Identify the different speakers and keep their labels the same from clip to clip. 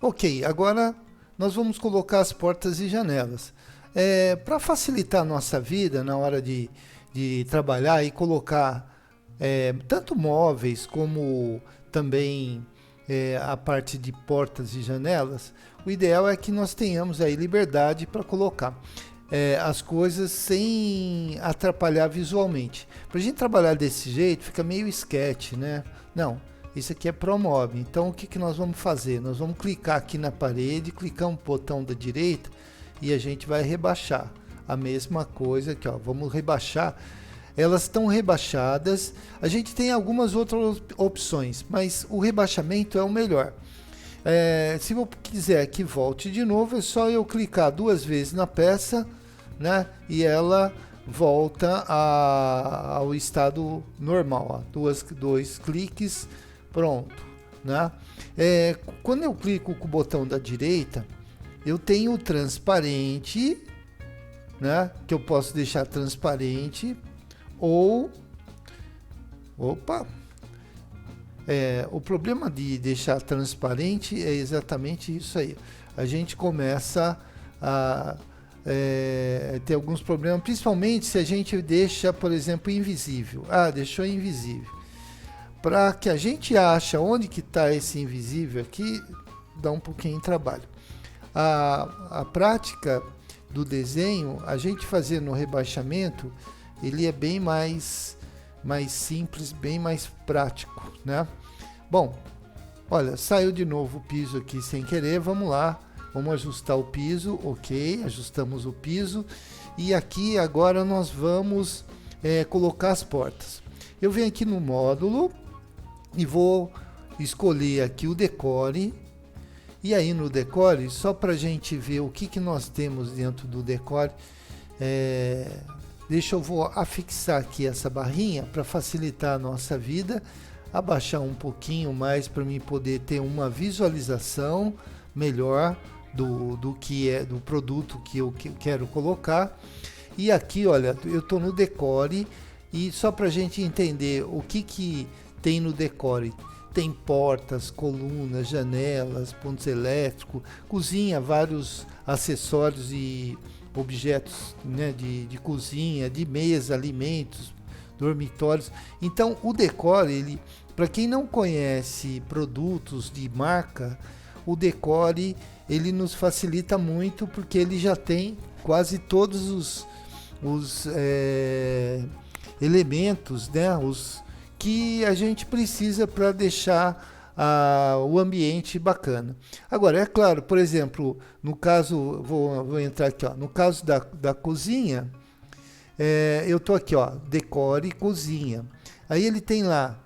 Speaker 1: Ok, agora nós vamos colocar as portas e janelas. Para facilitar a nossa vida na hora de trabalhar e colocar tanto móveis como também a parte de portas e janelas, o ideal é que nós tenhamos aí liberdade para colocar as coisas sem atrapalhar visualmente. Para a gente trabalhar desse jeito fica meio sketch, né? Não, isso aqui é ProMob. Então o que nós vamos fazer? Nós vamos clicar aqui na parede, clicar um botão da direita e a gente vai rebaixar. A mesma coisa aqui, ó, vamos rebaixar. Elas estão rebaixadas. A gente tem algumas outras opções, mas o rebaixamento é o melhor. Se eu quiser que volte de novo, é só eu clicar 2 vezes na peça, né? E ela volta ao estado normal. Ó. Dois cliques, pronto, né? Quando eu clico com o botão da direita, eu tenho o transparente, né? Que eu posso deixar transparente ou... Opa! O problema de deixar transparente é exatamente isso aí. A gente começa a ter alguns problemas, principalmente se a gente deixa, por exemplo, invisível. Deixou invisível. Para que a gente ache onde que está esse invisível aqui, dá um pouquinho de trabalho. A prática do desenho, a gente fazer no rebaixamento, ele é bem mais simples, bem mais prático, né? Bom, olha, saiu de novo o piso aqui sem querer, vamos lá, vamos ajustar o piso, ok, ajustamos o piso, e aqui agora nós vamos colocar as portas. Eu venho aqui no módulo e vou escolher aqui o decore, e aí no decore, só para a gente ver o que nós temos dentro do decore, eu vou afixar aqui essa barrinha para facilitar a nossa vida, abaixar um pouquinho mais para mim poder ter uma visualização melhor do que é do produto que eu quero colocar. E aqui, olha, eu estou no decore e só para a gente entender o que tem no decore. Tem portas, colunas, janelas, pontos elétricos, cozinha, vários acessórios e objetos, né, de cozinha, de mesa, alimentos, dormitórios. Então o decore, para quem não conhece produtos de marca, o decore ele nos facilita muito porque ele já tem quase todos os elementos, né, que a gente precisa para deixar o ambiente bacana. Agora, é claro, por exemplo, no caso, vou entrar aqui, ó, no caso da cozinha, eu tô aqui, ó, decore cozinha. Aí ele tem lá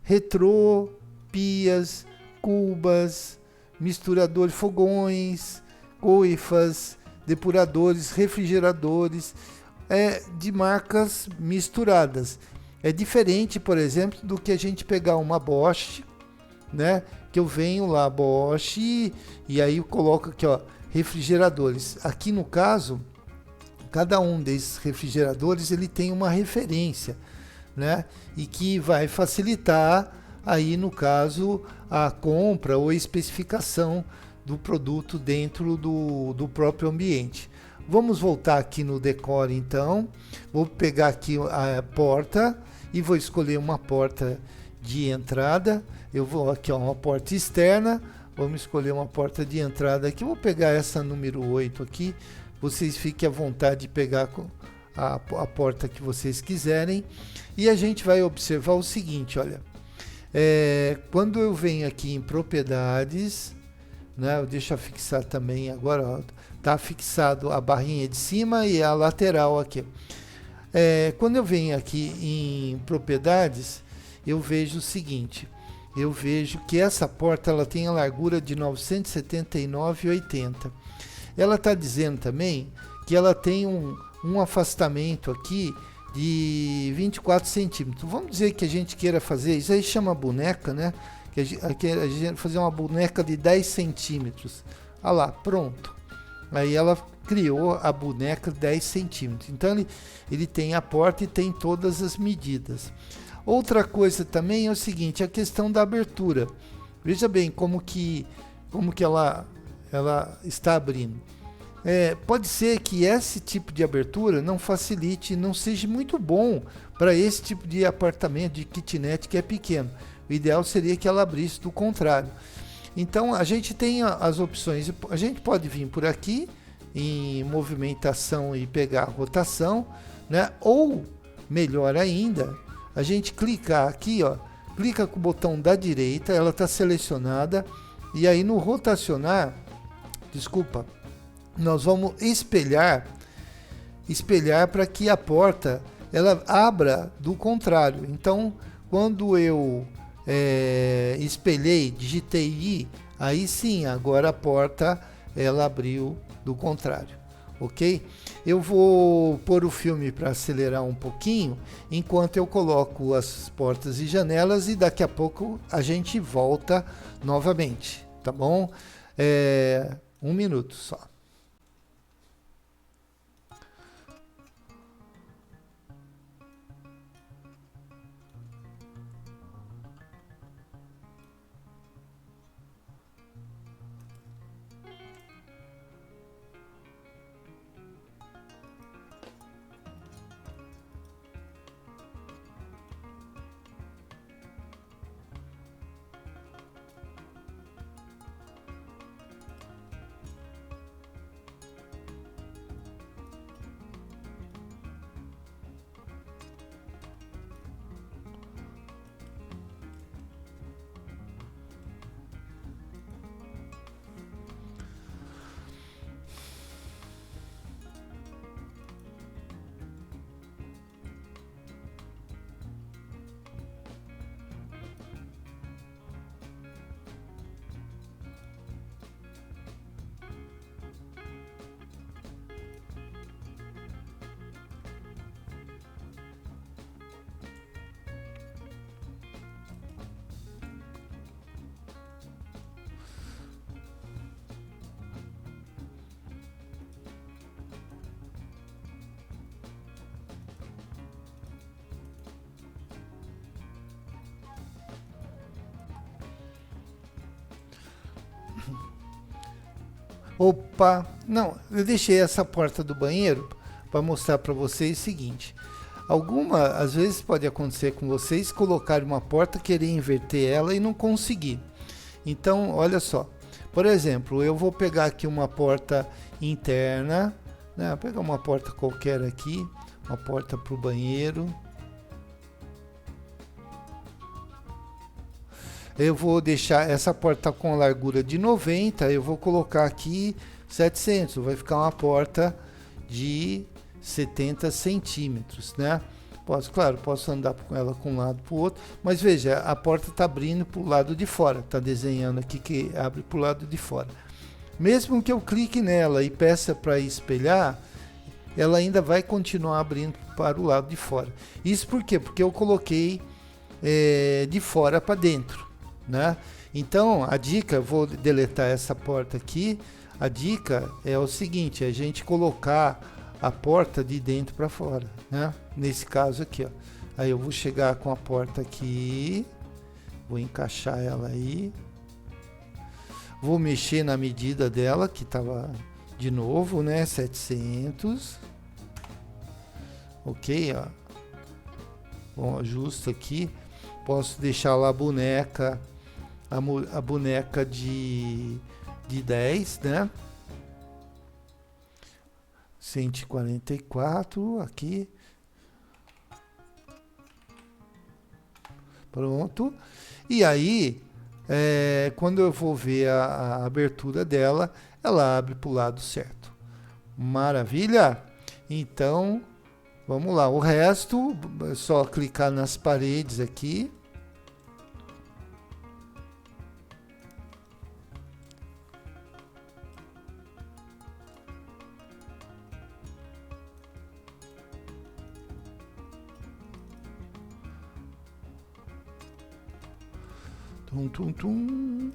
Speaker 1: retrô, pias, cubas, misturadores, fogões, coifas, depuradores, refrigeradores, de marcas misturadas. É diferente, por exemplo, do que a gente pegar uma Bosch, né? Que eu venho lá, Bosch, e aí eu coloco aqui, ó, refrigeradores. Aqui no caso, cada um desses refrigeradores ele tem uma referência, né? E que vai facilitar aí no caso a compra ou a especificação do produto dentro do próprio ambiente. Vamos voltar aqui no decore então. Vou pegar aqui a porta e vou escolher uma porta de entrada. Eu vou aqui, ó, uma porta externa. Vamos escolher uma porta de entrada aqui. Vou pegar essa número 8 aqui. Vocês fiquem à vontade de pegar a porta que vocês quiserem. E a gente vai observar o seguinte, olha. Quando eu venho aqui em propriedades, né, deixa eu fixar também agora, está fixado a barrinha de cima e a lateral aqui. Quando eu venho aqui em propriedades, eu vejo o seguinte, eu vejo que essa porta ela tem a largura de 979,80. Ela está dizendo também que ela tem um afastamento aqui de 24 centímetros. Vamos dizer que a gente queira fazer, isso aí chama boneca, né? Que a gente fazer uma boneca de 10 centímetros. Olha lá, pronto. Aí ela criou a boneca de 10 centímetros. Então ele tem a porta e tem todas as medidas. Outra coisa também é o seguinte, a questão da abertura. Veja bem como que ela está abrindo. Pode ser que esse tipo de abertura não facilite, não seja muito bom para esse tipo de apartamento, de kitnet que é pequeno. O ideal seria que ela abrisse do contrário. Então a gente tem as opções. A gente pode vir por aqui em movimentação e pegar a rotação, né? Ou melhor ainda, a gente clicar aqui, ó, clica com o botão da direita, ela está selecionada, e aí no rotacionar, desculpa, nós vamos espelhar para que a porta ela abra do contrário. Então, quando eu espelhei, digitei I, aí sim, agora a porta ela abriu do contrário, ok? Eu vou pôr o filme para acelerar um pouquinho, enquanto eu coloco as portas e janelas, e daqui a pouco a gente volta novamente, tá bom? 1 minuto só. Opa, não, eu deixei essa porta do banheiro para mostrar para vocês o seguinte. Às vezes pode acontecer com vocês colocar uma porta, querer inverter ela e não conseguir. Então, olha só. Por exemplo, eu vou pegar aqui uma porta interna, né? Vou pegar uma porta qualquer aqui, uma porta para o banheiro. Eu vou deixar essa porta com a largura de 90, eu vou colocar aqui 700, vai ficar uma porta de 70 centímetros, né? Posso andar com ela com um lado para o outro, mas veja, a porta está abrindo para o lado de fora, está desenhando aqui que abre para o lado de fora. Mesmo que eu clique nela e peça para espelhar, ela ainda vai continuar abrindo para o lado de fora. Isso por quê? Porque eu coloquei de fora para dentro, né? Então a dica, eu vou deletar essa porta aqui. A dica é o seguinte: a gente colocar a porta de dentro para fora, né? Nesse caso aqui, ó. Aí eu vou chegar com a porta aqui, vou encaixar ela aí, vou mexer na medida dela que estava de novo, né? 700, ok, ó. Bom, ajusto aqui. Posso deixar lá a boneca, a boneca de 10, né? 144 aqui. Pronto. E aí, quando eu vou ver a abertura dela, ela abre para o lado certo. Maravilha? Então, vamos lá. O resto, é só clicar nas paredes aqui. Tum, tum, tum.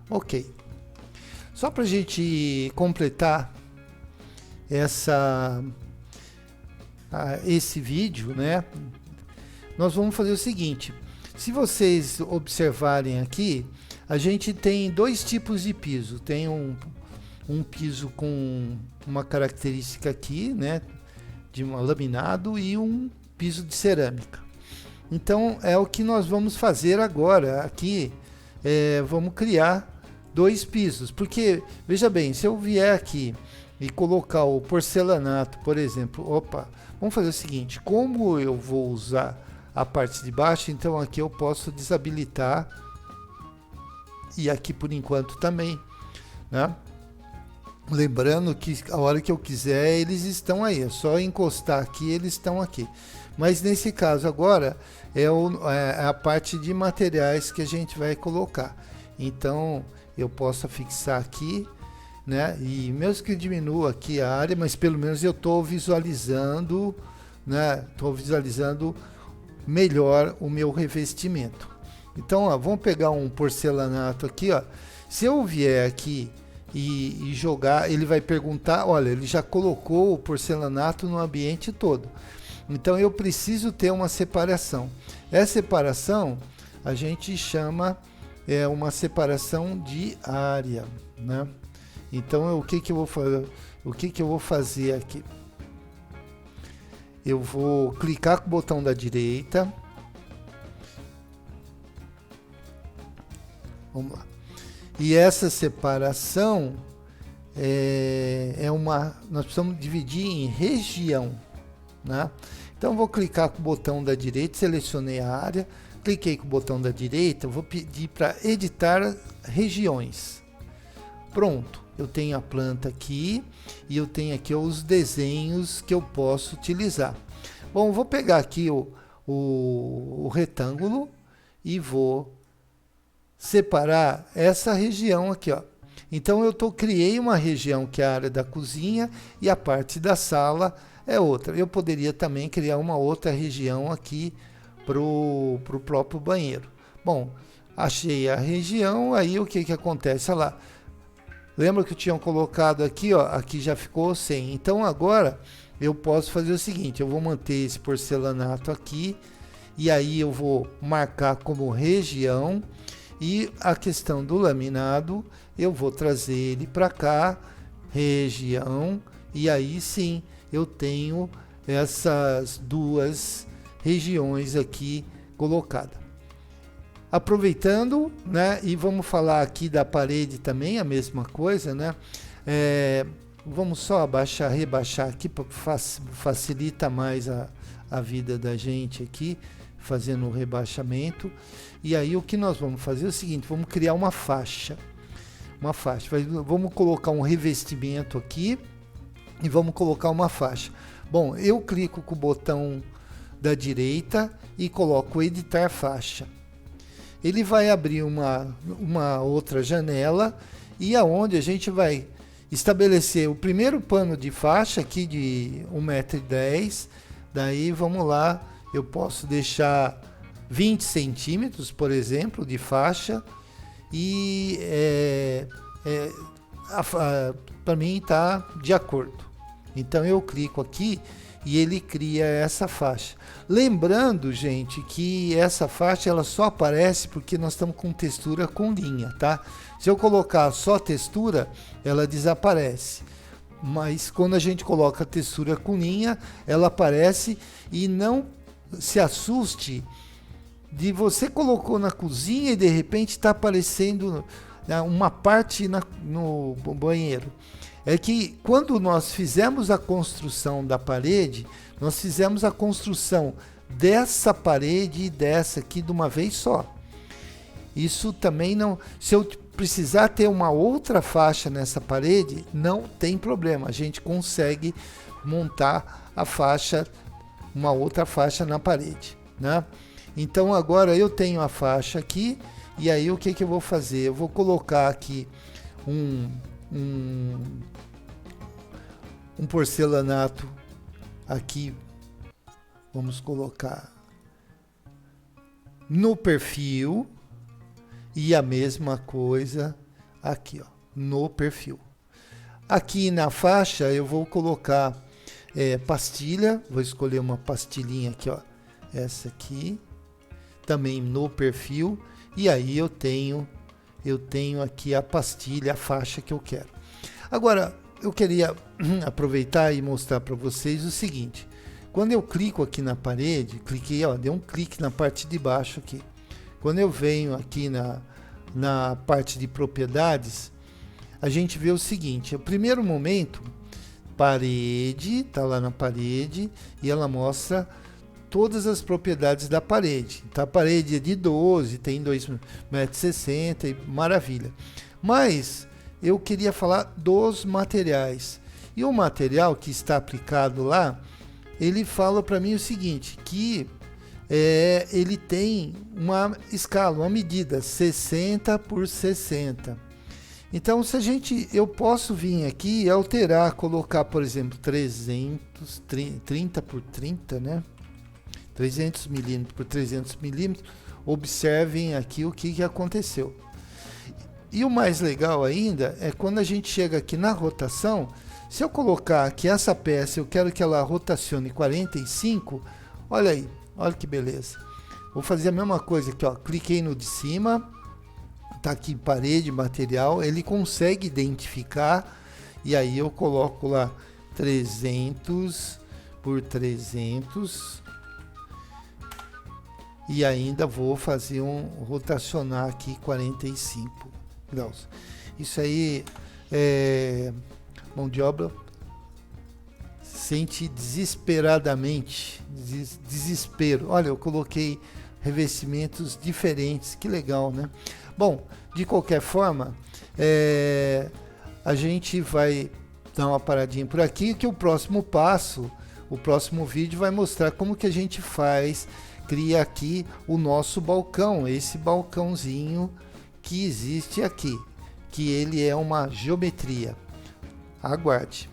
Speaker 1: Ok. Só para a gente completar esse vídeo, né? Nós vamos fazer o seguinte. Se vocês observarem aqui, a gente tem dois tipos de piso. Tem um piso com uma característica aqui, né? De um laminado e um piso de cerâmica. Então é o que nós vamos fazer agora aqui. Vamos criar dois pisos, porque veja bem, se eu vier aqui e colocar o porcelanato, por exemplo, vamos fazer o seguinte, como eu vou usar a parte de baixo, então aqui eu posso desabilitar e aqui por enquanto também, né? Lembrando que a hora que eu quiser eles estão aí, é só encostar aqui, eles estão aqui. Mas nesse caso agora é a parte de materiais que a gente vai colocar. Então eu posso fixar aqui, né? E mesmo que diminua aqui a área, mas pelo menos eu estou visualizando, né? Estou visualizando melhor o meu revestimento. Então, ó, vamos pegar um porcelanato aqui, ó. Se eu vier aqui e jogar, ele vai perguntar, olha, ele já colocou o porcelanato no ambiente todo. Então eu preciso ter uma separação. Essa separação a gente chama uma separação de área, né? Então o que eu vou fazer? O que eu vou fazer aqui? Eu vou clicar com o botão da direita. Vamos lá. E essa separação nós precisamos dividir em região, né? Então vou clicar com o botão da direita, selecionei a área, cliquei com o botão da direita, vou pedir para editar regiões. Pronto, eu tenho a planta aqui e eu tenho aqui os desenhos que eu posso utilizar. Bom, vou pegar aqui o retângulo e vou separar essa região aqui, ó. Então eu criei uma região que é a área da cozinha e a parte da sala é outra. Eu poderia também criar uma outra região aqui pro próprio banheiro. Bom, achei a região, aí o que acontece? Olha lá. Lembra que eu tinha colocado aqui, ó, aqui já ficou sem. Então agora eu posso fazer o seguinte, eu vou manter esse porcelanato aqui e aí eu vou marcar como região e a questão do laminado eu vou trazer ele para cá, região, e aí sim eu tenho essas duas regiões aqui colocadas. Aproveitando, né, e vamos falar aqui da parede também, a mesma coisa, né? Vamos só rebaixar aqui, para facilita mais a vida da gente aqui, fazendo o rebaixamento. E aí o que nós vamos fazer é o seguinte, vamos criar uma faixa. Vamos colocar um revestimento aqui e vamos colocar uma faixa. Bom, eu clico com o botão da direita e coloco editar faixa. Ele vai abrir uma outra janela e aonde a gente vai estabelecer o primeiro pano de faixa aqui de 1,10 m. Daí vamos lá, eu posso deixar 20 centímetros, por exemplo, de faixa e para mim está de acordo. Então eu clico aqui e ele cria essa faixa. Lembrando, gente, que essa faixa ela só aparece porque nós estamos com textura com linha, tá? Se eu colocar só textura, ela desaparece. Mas quando a gente coloca a textura com linha, ela aparece. E não se assuste de você colocou na cozinha e de repente está aparecendo uma parte no banheiro. É que quando nós fizemos a construção da parede, nós fizemos a construção dessa parede e dessa aqui de uma vez só. Isso também não... Se eu precisar ter uma outra faixa nessa parede, não tem problema. A gente consegue montar a faixa, uma outra faixa na parede, né? Então agora eu tenho a faixa aqui e aí o que eu vou fazer? Eu vou colocar aqui um porcelanato aqui, vamos colocar no perfil e a mesma coisa aqui, ó. no perfil. Aqui na faixa eu vou colocar pastilha, vou escolher uma pastilhinha aqui, ó, essa aqui, também no perfil, e aí eu tenho aqui a pastilha, a faixa que eu quero. Agora, eu queria aproveitar e mostrar para vocês o seguinte: quando eu clico aqui na parede, cliquei, ó, dei um clique na parte de baixo aqui. Quando eu venho aqui na parte de propriedades, a gente vê o seguinte: no primeiro momento, parede, tá lá na parede, e ela mostra todas as propriedades da parede. Tá, a parede é de 12, tem 2,60 m, maravilha. Mas eu queria falar dos materiais. E o material que está aplicado lá, ele fala para mim o seguinte, que ele tem uma escala, uma medida 60 por 60. Então, eu posso vir aqui e alterar, colocar, por exemplo, 30 por 30, né? 300 milímetros por 300 milímetros. Observem aqui o que aconteceu. E o mais legal ainda é quando a gente chega aqui na rotação. Se eu colocar aqui essa peça, eu quero que ela rotacione 45, olha aí, olha que beleza. Vou fazer a mesma coisa aqui, ó, cliquei no de cima, tá aqui parede, material, ele consegue identificar, e aí eu coloco lá 300 por 300, e ainda vou fazer rotacionar aqui 45 graus. Isso aí mão de obra sente desesperadamente, desespero. Olha, eu coloquei revestimentos diferentes, que legal, né? Bom, de qualquer forma, a gente vai dar uma paradinha por aqui, que o próximo passo, o próximo vídeo vai mostrar como que a gente cria aqui o nosso balcão, esse balcãozinho que existe aqui, que ele é uma geometria. Aguarde.